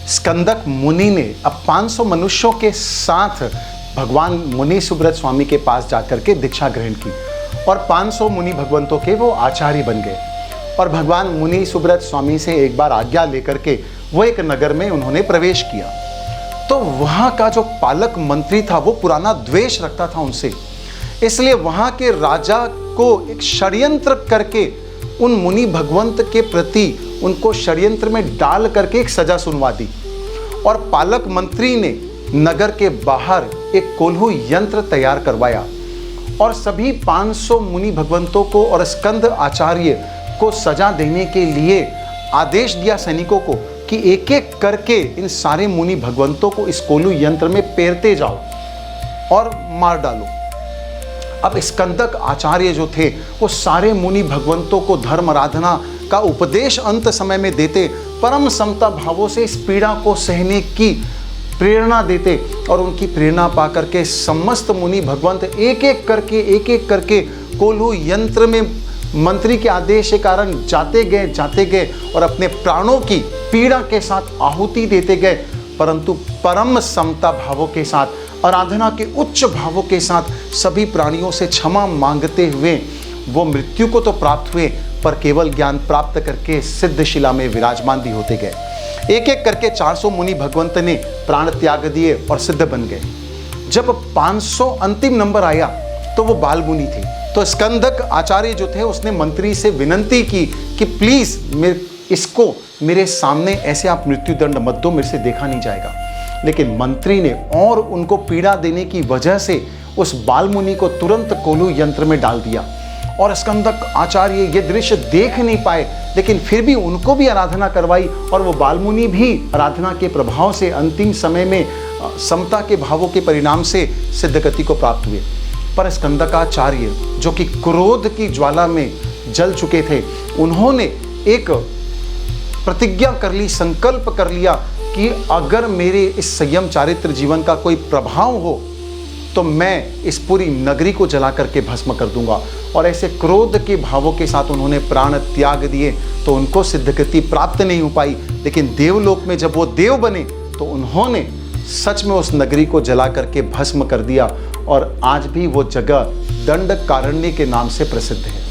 स्कंदक मुनि ने अब 500 मनुष्यों के साथ भगवान मुनि सुब्रत स्वामी के पास जाकर के दीक्षा ग्रहण की और 500 मुनि भगवंतों के वो आचार्य बन गए। और भगवान मुनि सुब्रत स्वामी से एक बार आज्ञा लेकर के वो एक नगर में उन्होंने प्रवेश किया। तो वहाँ का जो पालक मंत्री था वो पुराना द्वेष रखता था उनसे, इसलिए वहाँ के राजा को एक षड्यंत्र करके उन मुनि भगवंत के प्रति उनको षड्यंत्र में डाल करके एक सजा सुनवा दी। और पालक मंत्री ने नगर के बाहर एक कोल्हू यंत्र तैयार करवाया और सभी 500 मुनि भगवंतों को और स्कंद आचार्य को सजा देने के लिए आदेश दिया सैनिकों को कि एक एक करके इन सारे मुनि भगवंतों को इस कोल्हू यंत्र में पेरते जाओ और मार डालो। अब स्कंदक आचार्य जो थे वो सारे मुनि भगवंतों को धर्म आराधना का उपदेश अंत समय में देते, परम समता भावों से इस पीड़ा को सहने की प्रेरणा देते और उनकी प्रेरणा पाकर के समस्त मुनि भगवंत एक एक करके कोल्हू यंत्र में मंत्री के आदेश के कारण जाते गए और अपने प्राणों की पीड़ा के साथ आहुति देते गए, परंतु परम समता भावों के साथ, आराधना के उच्च भावों के साथ सभी प्राणियों से क्षमा मांगते हुए वो मृत्यु को तो प्राप्त हुए पर केवल ज्ञान प्राप्त करके सिद्धशिला में विराजमान भी होते गए। एक एक करके 400 मुनि भगवंत ने प्राण त्याग दिए और सिद्ध बन गए। जब 500 अंतिम नंबर आया तो वो बाल मुनि थे। तो स्कंदक आचार्य जो थे उसने मंत्री से विनंती की कि प्लीज इसको मेरे सामने ऐसे आप मृत्यु दंड मत दो, मेरे से देखा नहीं जाएगा। लेकिन मंत्री ने और उनको पीड़ा देने की वजह से उस बाल मुनि को तुरंत कोल्हू यंत्र में डाल दिया और स्कंदक आचार्य ये दृश्य देख नहीं पाए, लेकिन फिर भी उनको भी आराधना करवाई और वो बाल मुनि भी आराधना के प्रभाव से अंतिम समय में समता के भावों के परिणाम से सिद्धगति को प्राप्त हुए। पर स्कंदकाचार्य जो कि क्रोध की ज्वाला में जल चुके थे, उन्होंने एक प्रतिज्ञा कर ली, संकल्प कर लिया कि अगर मेरे इस संयम चारित्र जीवन का कोई प्रभाव हो तो मैं इस पूरी नगरी को जला करके भस्म कर दूंगा। और ऐसे क्रोध के भावों के साथ उन्होंने प्राण त्याग दिए तो उनको सिद्धगति प्राप्त नहीं हो पाई। लेकिन देवलोक में जब वो देव बने तो उन्होंने सच में उस नगरी को जला करके भस्म कर दिया और आज भी वो जगह दंडकारण्य के नाम से प्रसिद्ध है।